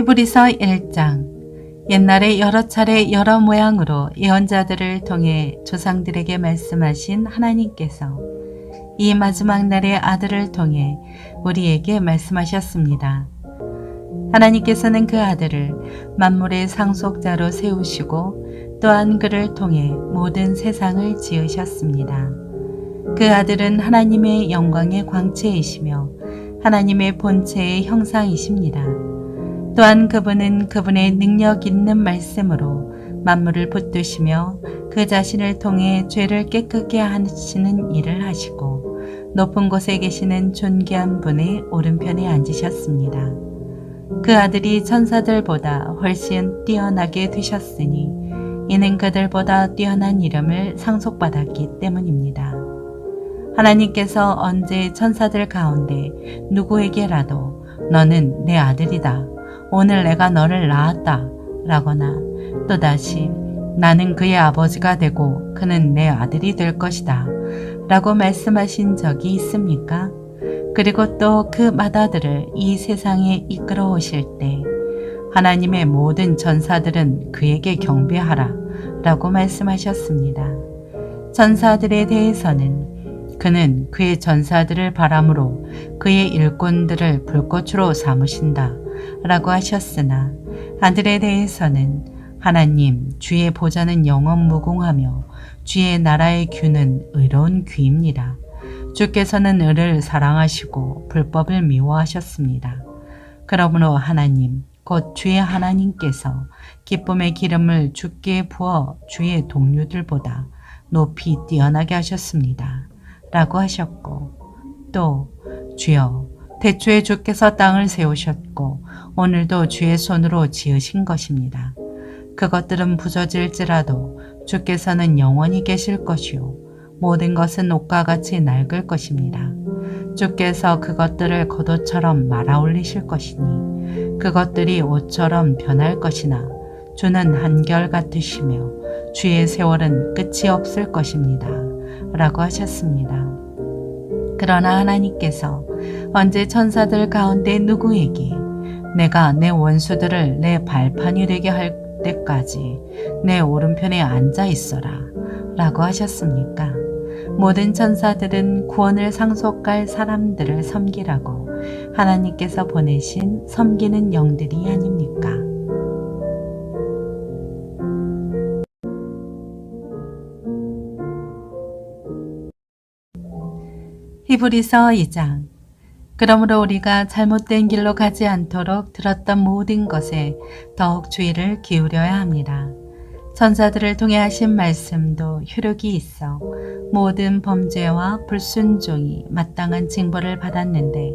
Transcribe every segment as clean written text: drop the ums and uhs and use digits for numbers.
히브리서 1장. 옛날에 여러 차례 여러 모양으로 예언자들을 통해 조상들에게 말씀하신 하나님께서 이 마지막 날의 아들을 통해 우리에게 말씀하셨습니다. 하나님께서는 그 아들을 만물의 상속자로 세우시고 또한 그를 통해 모든 세상을 지으셨습니다. 그 아들은 하나님의 영광의 광채이시며 하나님의 본체의 형상이십니다. 또한 그분은 그분의 능력 있는 말씀으로 만물을 붙드시며 그 자신을 통해 죄를 깨끗게 하시는 일을 하시고 높은 곳에 계시는 존귀한 분의 오른편에 앉으셨습니다. 그 아들이 천사들보다 훨씬 뛰어나게 되셨으니 이는 그들보다 뛰어난 이름을 상속받았기 때문입니다. 하나님께서 언제 천사들 가운데 누구에게라도 너는 내 아들이다, 오늘 내가 너를 낳았다 라거나 또다시 나는 그의 아버지가 되고 그는 내 아들이 될 것이다 라고 말씀하신 적이 있습니까? 그리고 또 그 맏아들을 이 세상에 이끌어 오실 때 하나님의 모든 전사들은 그에게 경배하라 라고 말씀하셨습니다. 전사들에 대해서는 그는 그의 전사들을 바람으로 그의 일꾼들을 불꽃으로 삼으신다 라고 하셨으나 아들에 대해서는 하나님 주의 보좌는 영원 무궁하며 주의 나라의 규는 의로운 규입니다. 주께서는 의를 사랑하시고 불법을 미워하셨습니다. 그러므로 하나님 곧 주의 하나님께서 기쁨의 기름을 주께 부어 주의 동료들보다 높이 뛰어나게 하셨습니다. 라고 하셨고 또 주여 태초에 주께서 땅을 세우셨고 오늘도 주의 손으로 지으신 것입니다. 그것들은 부서질지라도 주께서는 영원히 계실 것이요 모든 것은 옷과 같이 낡을 것입니다. 주께서 그것들을 겉옷처럼 말아 올리실 것이니 그것들이 옷처럼 변할 것이나 주는 한결같으시며 주의 세월은 끝이 없을 것입니다. 라고 하셨습니다. 그러나 하나님께서 언제 천사들 가운데 누구에게 내가 내 원수들을 내 발판이 되게 할 때까지 내 오른편에 앉아 있어라 라고 하셨습니까? 모든 천사들은 구원을 상속할 사람들을 섬기라고 하나님께서 보내신 섬기는 영들이 아닙니까? 히브리서 2장. 그러므로 우리가 잘못된 길로 가지 않도록 들었던 모든 것에 더욱 주의를 기울여야 합니다. 천사들을 통해 하신 말씀도 효력이 있어 모든 범죄와 불순종이 마땅한 징벌을 받았는데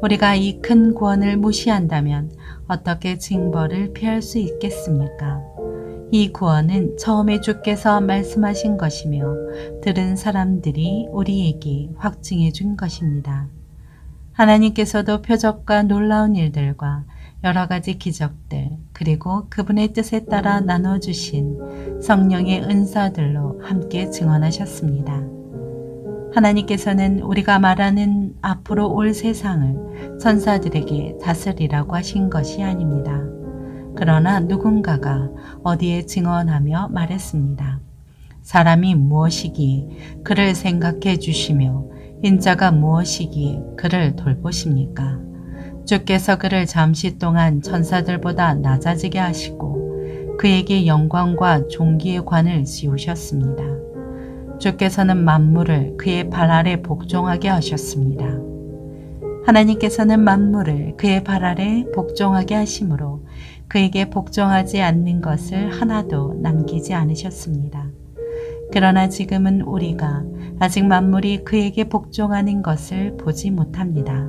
우리가 이 큰 구원을 무시한다면 어떻게 징벌을 피할 수 있겠습니까? 이 구원은 처음에 주께서 말씀하신 것이며 들은 사람들이 우리에게 확증해 준 것입니다. 하나님께서도 표적과 놀라운 일들과 여러 가지 기적들 그리고 그분의 뜻에 따라 나눠주신 성령의 은사들로 함께 증언하셨습니다. 하나님께서는 우리가 말하는 앞으로 올 세상을 천사들에게 다스리라고 하신 것이 아닙니다. 그러나 누군가가 어디에 증언하며 말했습니다. 사람이 무엇이기에 그를 생각해 주시며 인자가 무엇이기에 그를 돌보십니까? 주께서 그를 잠시 동안 천사들보다 낮아지게 하시고 그에게 영광과 존귀의 관을 씌우셨습니다. 주께서는 만물을 그의 발 아래 복종하게 하셨습니다. 하나님께서는 만물을 그의 발 아래 복종하게 하심으로 그에게 복종하지 않는 것을 하나도 남기지 않으셨습니다. 그러나 지금은 우리가 아직 만물이 그에게 복종하는 것을 보지 못합니다.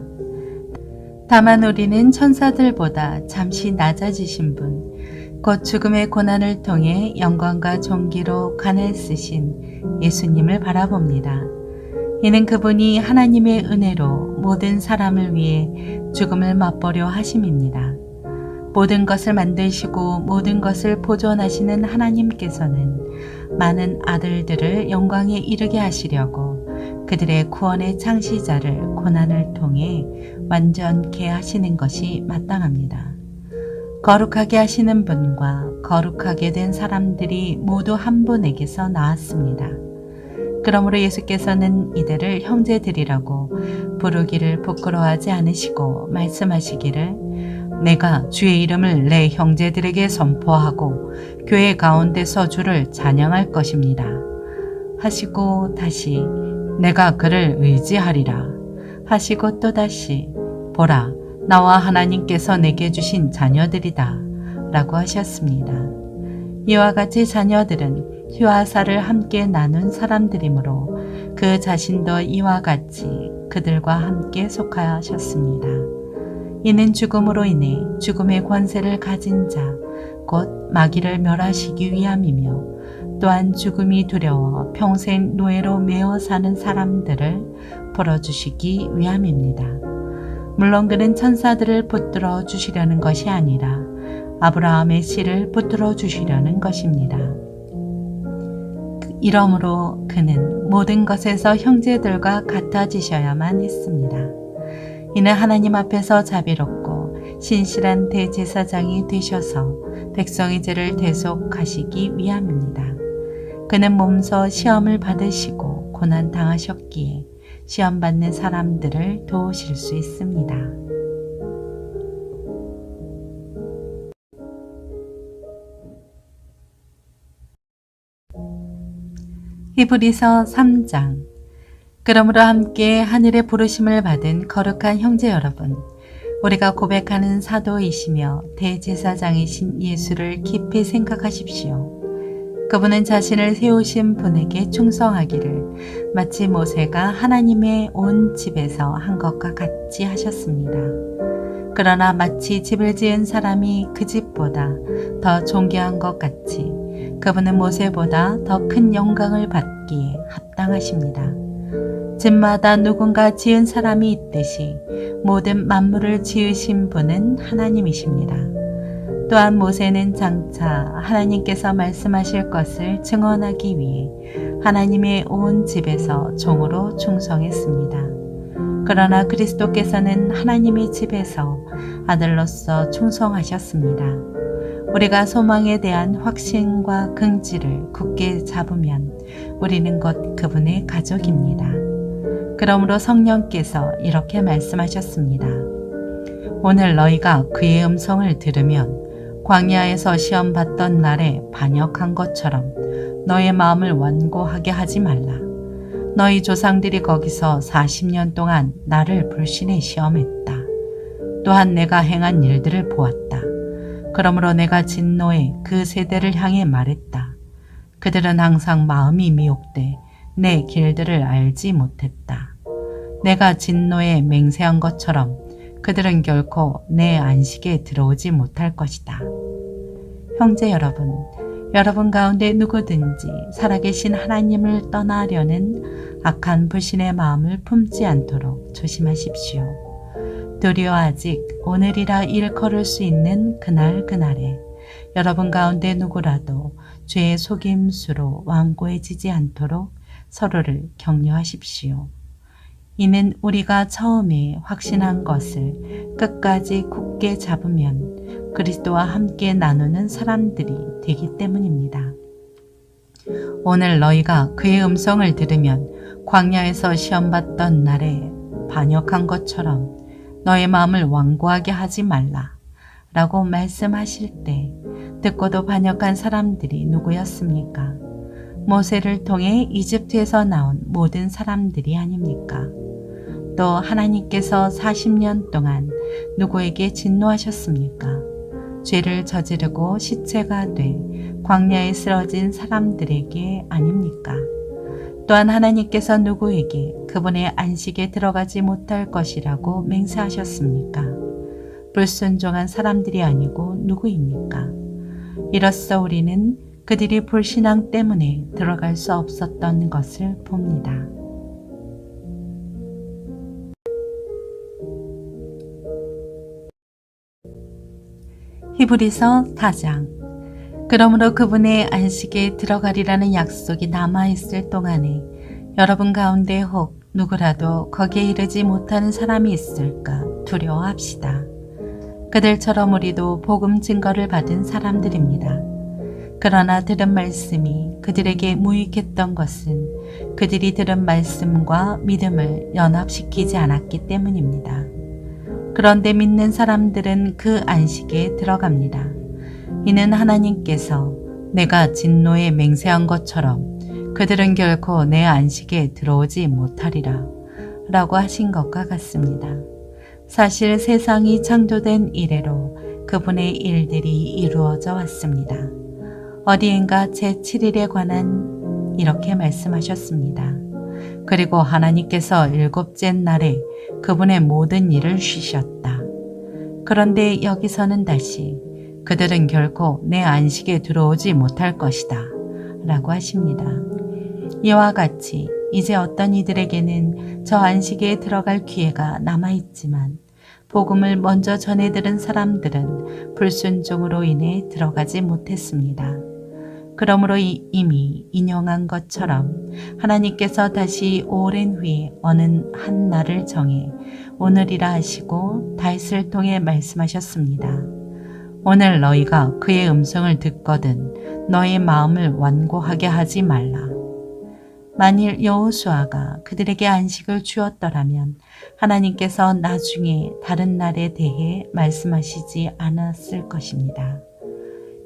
다만 우리는 천사들보다 잠시 낮아지신 분, 곧 죽음의 고난을 통해 영광과 존귀로 관을 쓰신 예수님을 바라봅니다. 이는 그분이 하나님의 은혜로 모든 사람을 위해 죽음을 맛보려 하심입니다. 모든 것을 만드시고 모든 것을 보존하시는 하나님께서는 많은 아들들을 영광에 이르게 하시려고 그들의 구원의 창시자를 고난을 통해 완전케 하시는 것이 마땅합니다. 거룩하게 하시는 분과 거룩하게 된 사람들이 모두 한 분에게서 나왔습니다. 그러므로 예수께서는 이들을 형제들이라고 부르기를 부끄러워하지 않으시고 말씀하시기를 내가 주의 이름을 내 형제들에게 선포하고 교회 가운데서 주를 찬양할 것입니다. 하시고 다시 내가 그를 의지하리라 하시고 또다시 보라 나와 하나님께서 내게 주신 자녀들이다 라고 하셨습니다. 이와 같이 자녀들은 피와 살을 함께 나눈 사람들이므로 그 자신도 이와 같이 그들과 함께 속하셨습니다. 이는 죽음으로 인해 죽음의 권세를 가진 자, 곧 마귀를 멸하시기 위함이며 또한 죽음이 두려워 평생 노예로 매어 사는 사람들을 풀어주시기 위함입니다. 물론 그는 천사들을 붙들어 주시려는 것이 아니라 아브라함의 씨를 붙들어 주시려는 것입니다. 이러므로 그는 모든 것에서 형제들과 같아지셔야만 했습니다. 이는 하나님 앞에서 자비롭고 신실한 대제사장이 되셔서 백성의 죄를 대속하시기 위함입니다. 그는 몸소 시험을 받으시고 고난 당하셨기에 시험 받는 사람들을 도우실 수 있습니다. 히브리서 3장. 그러므로 함께 하늘의 부르심을 받은 거룩한 형제 여러분, 우리가 고백하는 사도이시며 대제사장이신 예수를 깊이 생각하십시오. 그분은 자신을 세우신 분에게 충성하기를 마치 모세가 하나님의 온 집에서 한 것과 같이 하셨습니다. 그러나 마치 집을 지은 사람이 그 집보다 더 존귀한 것 같이 그분은 모세보다 더 큰 영광을 받기에 합당하십니다. 집마다 누군가 지은 사람이 있듯이 모든 만물을 지으신 분은 하나님이십니다. 또한 모세는 장차 하나님께서 말씀하실 것을 증언하기 위해 하나님의 온 집에서 종으로 충성했습니다. 그러나 그리스도께서는 하나님의 집에서 아들로서 충성하셨습니다. 우리가 소망에 대한 확신과 긍지를 굳게 잡으면 우리는 곧 그분의 가족입니다. 그러므로 성령께서 이렇게 말씀하셨습니다. 오늘 너희가 그의 음성을 들으면 광야에서 시험 받던 날에 반역한 것처럼 너의 마음을 완고하게 하지 말라. 너희 조상들이 거기서 40년 동안 나를 불신에 시험했다. 또한 내가 행한 일들을 보았다. 그러므로 내가 진노에 그 세대를 향해 말했다. 그들은 항상 마음이 미혹돼 내 길들을 알지 못했다. 내가 진노에 맹세한 것처럼 그들은 결코 내 안식에 들어오지 못할 것이다. 형제 여러분, 여러분 가운데 누구든지 살아계신 하나님을 떠나려는 악한 불신의 마음을 품지 않도록 조심하십시오. 도리어 아직 오늘이라 일컬을 수 있는 그날에 여러분 가운데 누구라도 죄의 속임수로 완고해지지 않도록 서로를 격려하십시오. 이는 우리가 처음에 확신한 것을 끝까지 굳게 잡으면 그리스도와 함께 나누는 사람들이 되기 때문입니다. 오늘 너희가 그의 음성을 들으면 광야에서 시험받던 날에 반역한 것처럼 너의 마음을 완고하게 하지 말라 라고 말씀하실 때 듣고도 반역한 사람들이 누구였습니까? 모세를 통해 이집트에서 나온 모든 사람들이 아닙니까? 또 하나님께서 40년 동안 누구에게 진노하셨습니까? 죄를 저지르고 시체가 돼 광야에 쓰러진 사람들에게 아닙니까? 또한 하나님께서 누구에게 그분의 안식에 들어가지 못할 것이라고 맹세하셨습니까? 불순종한 사람들이 아니고 누구입니까? 이로써 우리는 그들이 불신앙 때문에 들어갈 수 없었던 것을 봅니다. 히브리서 4장. 그러므로 그분의 안식에 들어가리라는 약속이 남아있을 동안에 여러분 가운데 혹 누구라도 거기에 이르지 못하는 사람이 있을까 두려워합시다. 그들처럼 우리도 복음 증거를 받은 사람들입니다. 그러나 들은 말씀이 그들에게 무익했던 것은 그들이 들은 말씀과 믿음을 연합시키지 않았기 때문입니다. 그런데 믿는 사람들은 그 안식에 들어갑니다. 이는 하나님께서 내가 진노에 맹세한 것처럼 그들은 결코 내 안식에 들어오지 못하리라 라고 하신 것과 같습니다. 사실 세상이 창조된 이래로 그분의 일들이 이루어져 왔습니다. 어디엔가 제7일에 관한 이렇게 말씀하셨습니다. 그리고 하나님께서 일곱째 날에 그분의 모든 일을 쉬셨다. 그런데 여기서는 다시 그들은 결코 내 안식에 들어오지 못할 것이다 라고 하십니다. 이와 같이 이제 어떤 이들에게는 저 안식에 들어갈 기회가 남아있지만 복음을 먼저 전해 들은 사람들은 불순종으로 인해 들어가지 못했습니다. 그러므로 이미 인용한 것처럼 하나님께서 다시 오랜 후에 어느 한 날을 정해 오늘이라 하시고 다윗을 통해 말씀하셨습니다. 오늘 너희가 그의 음성을 듣거든 너의 마음을 완고하게 하지 말라. 만일 여호수아가 그들에게 안식을 주었더라면 하나님께서 나중에 다른 날에 대해 말씀하시지 않았을 것입니다.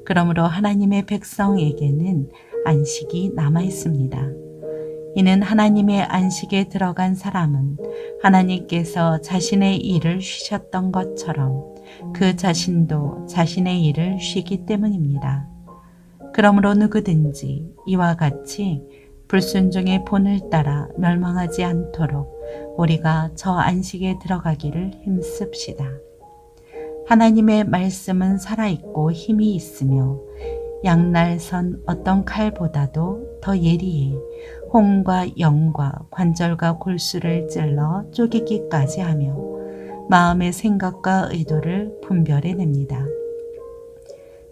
그러므로 하나님의 백성에게는 안식이 남아 있습니다. 이는 하나님의 안식에 들어간 사람은 하나님께서 자신의 일을 쉬셨던 것처럼 그 자신도 자신의 일을 쉬기 때문입니다. 그러므로 누구든지 이와 같이 불순종의 본을 따라 멸망하지 않도록 우리가 저 안식에 들어가기를 힘씁시다. 하나님의 말씀은 살아있고 힘이 있으며 양날선 어떤 칼보다도 더 예리해 홍과 영과 관절과 골수를 찔러 쪼개기까지 하며 마음의 생각과 의도를 분별해냅니다.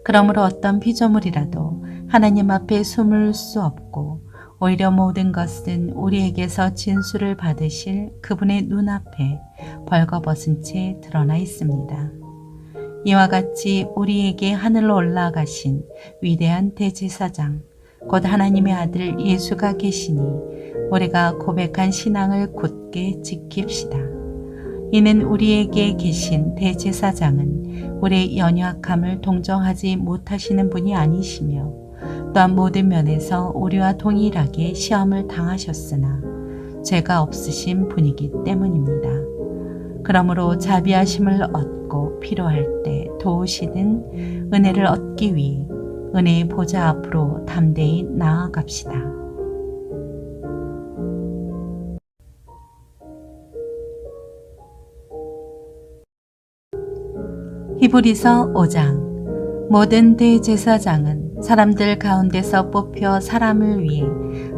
그러므로 어떤 피조물이라도 하나님 앞에 숨을 수 없고 오히려 모든 것은 우리에게서 진술을 받으실 그분의 눈앞에 벌거벗은 채 드러나 있습니다. 이와 같이 우리에게 하늘로 올라가신 위대한 대제사장, 곧 하나님의 아들 예수가 계시니 우리가 고백한 신앙을 굳게 지킵시다. 이는 우리에게 계신 대제사장은 우리의 연약함을 동정하지 못하시는 분이 아니시며 또한 모든 면에서 우리와 동일하게 시험을 당하셨으나 죄가 없으신 분이기 때문입니다. 그러므로 자비하심을 얻고 필요할 때 도우시는 은혜를 얻기 위해 은혜의 보좌 앞으로 담대히 나아갑시다. 히브리서 5장. 모든 대제사장은 사람들 가운데서 뽑혀 사람을 위해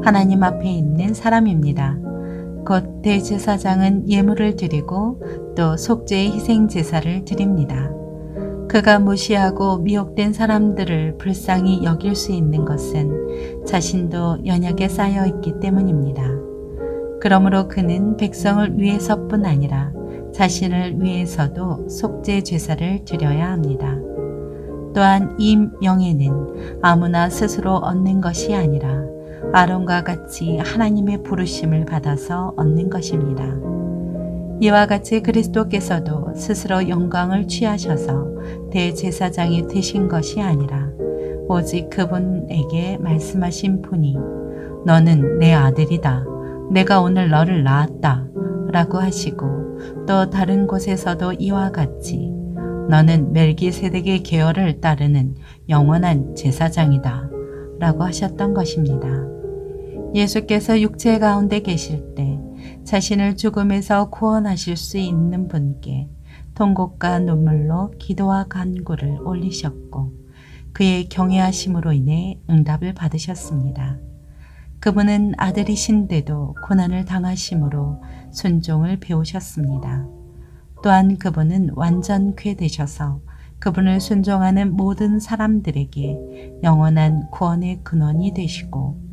하나님 앞에 있는 사람입니다. 곧 대제사장은 예물을 드리고 또 속죄의 희생 제사를 드립니다. 그가 무시하고 미혹된 사람들을 불쌍히 여길 수 있는 것은 자신도 연약에 쌓여 있기 때문입니다. 그러므로 그는 백성을 위해서뿐 아니라 자신을 위해서도 속죄 제사를 드려야 합니다. 또한 이 명예는 아무나 스스로 얻는 것이 아니라 아론과 같이 하나님의 부르심을 받아서 얻는 것입니다. 이와 같이 그리스도께서도 스스로 영광을 취하셔서 대제사장이 되신 것이 아니라 오직 그분에게 말씀하신 분이 너는 내 아들이다. 내가 오늘 너를 낳았다. 라고 하시고 또 다른 곳에서도 이와 같이 너는 멜기세덱의 계열을 따르는 영원한 제사장이다 라고 하셨던 것입니다. 예수께서 육체 가운데 계실 때 자신을 죽음에서 구원하실 수 있는 분께 통곡과 눈물로 기도와 간구를 올리셨고 그의 경외하심으로 인해 응답을 받으셨습니다. 그분은 아들이신데도 고난을 당하심으로 순종을 배우셨습니다. 또한 그분은 완전케 되셔서 그분을 순종하는 모든 사람들에게 영원한 구원의 근원이 되시고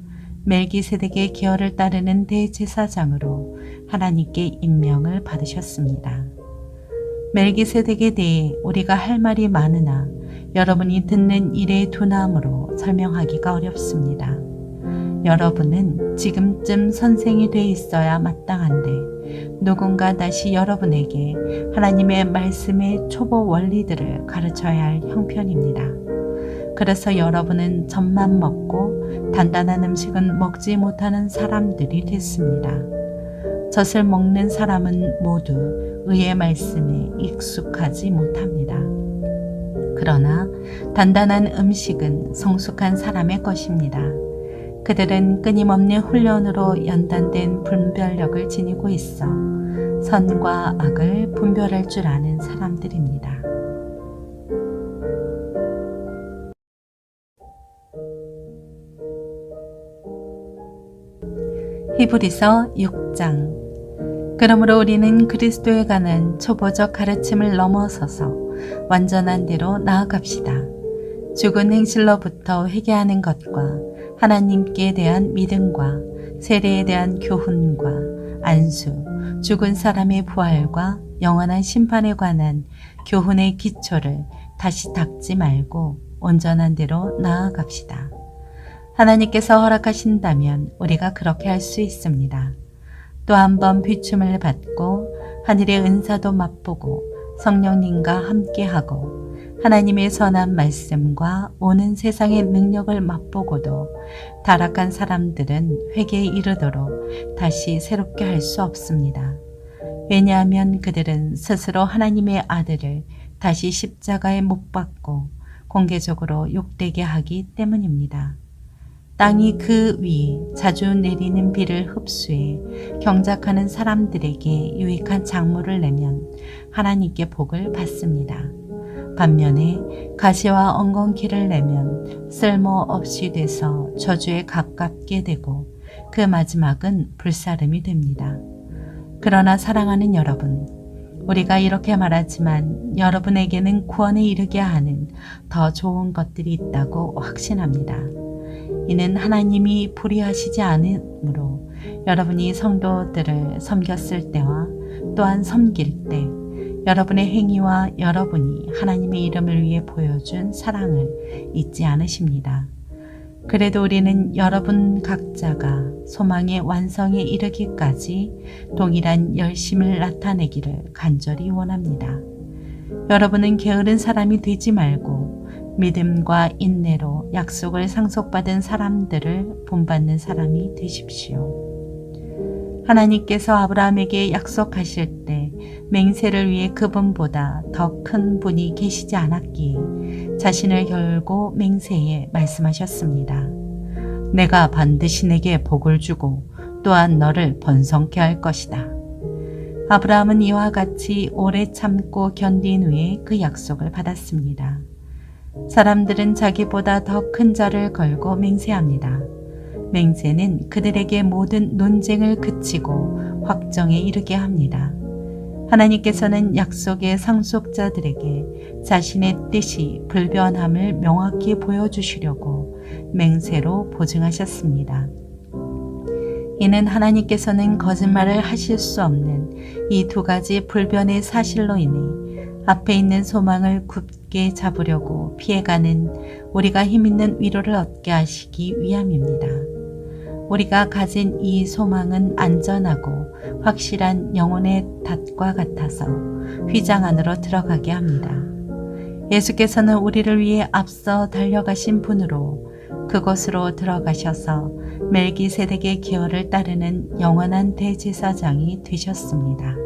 멜기세덱의 계열을 따르는 대제사장으로 하나님께 임명을 받으셨습니다. 멜기세덱에 대해 우리가 할 말이 많으나 여러분이 듣는 일의 두나무로 설명하기가 어렵습니다. 여러분은 지금쯤 선생이 돼 있어야 마땅한데 누군가 다시 여러분에게 하나님의 말씀의 초보 원리들을 가르쳐야 할 형편입니다. 그래서 여러분은 젖만 먹고 단단한 음식은 먹지 못하는 사람들이 됐습니다. 젖을 먹는 사람은 모두 의의 말씀에 익숙하지 못합니다. 그러나 단단한 음식은 성숙한 사람의 것입니다. 그들은 끊임없는 훈련으로 연단된 분별력을 지니고 있어 선과 악을 분별할 줄 아는 사람들입니다. 히브리서 6장. 그러므로 우리는 그리스도에 관한 초보적 가르침을 넘어서서 완전한 대로 나아갑시다. 죽은 행실로부터 회개하는 것과 하나님께 대한 믿음과 세례에 대한 교훈과 안수, 죽은 사람의 부활과 영원한 심판에 관한 교훈의 기초를 다시 닦지 말고 온전한 대로 나아갑시다. 하나님께서 허락하신다면 우리가 그렇게 할 수 있습니다. 또 한 번 비춤을 받고 하늘의 은사도 맛보고 성령님과 함께하고 하나님의 선한 말씀과 오는 세상의 능력을 맛보고도 타락한 사람들은 회개에 이르도록 다시 새롭게 할 수 없습니다. 왜냐하면 그들은 스스로 하나님의 아들을 다시 십자가에 못 박고 공개적으로 욕되게 하기 때문입니다. 땅이 그 위에 자주 내리는 비를 흡수해 경작하는 사람들에게 유익한 작물을 내면 하나님께 복을 받습니다. 반면에 가시와 엉겅퀴를 내면 쓸모없이 돼서 저주에 가깝게 되고 그 마지막은 불사름이 됩니다. 그러나 사랑하는 여러분, 우리가 이렇게 말하지만 여러분에게는 구원에 이르게 하는 더 좋은 것들이 있다고 확신합니다. 이는 하나님이 불의하시지 않으므로 여러분이 성도들을 섬겼을 때와 또한 섬길 때 여러분의 행위와 여러분이 하나님의 이름을 위해 보여준 사랑을 잊지 않으십니다. 그래도 우리는 여러분 각자가 소망의 완성에 이르기까지 동일한 열심을 나타내기를 간절히 원합니다. 여러분은 게으른 사람이 되지 말고 믿음과 인내로 약속을 상속받은 사람들을 본받는 사람이 되십시오. 하나님께서 아브라함에게 약속하실 때 맹세를 위해 그분보다 더 큰 분이 계시지 않았기에 자신을 걸고 맹세에 말씀하셨습니다. 내가 반드시 내게 복을 주고 또한 너를 번성케 할 것이다. 아브라함은 이와 같이 오래 참고 견딘 후에 그 약속을 받았습니다. 사람들은 자기보다 더 큰 자를 걸고 맹세합니다. 맹세는 그들에게 모든 논쟁을 그치고 확정에 이르게 합니다. 하나님께서는 약속의 상속자들에게 자신의 뜻이 불변함을 명확히 보여주시려고 맹세로 보증하셨습니다. 이는 하나님께서는 거짓말을 하실 수 없는 이 두 가지 불변의 사실로 인해 앞에 있는 소망을 굳게 잡으려고 피해가는 우리가 힘있는 위로를 얻게 하시기 위함입니다. 우리가 가진 이 소망은 안전하고 확실한 영혼의 닷과 같아서 휘장 안으로 들어가게 합니다. 예수께서는 우리를 위해 앞서 달려가신 분으로 그곳으로 들어가셔서 멜기세덱의 계율을 따르는 영원한 대제사장이 되셨습니다.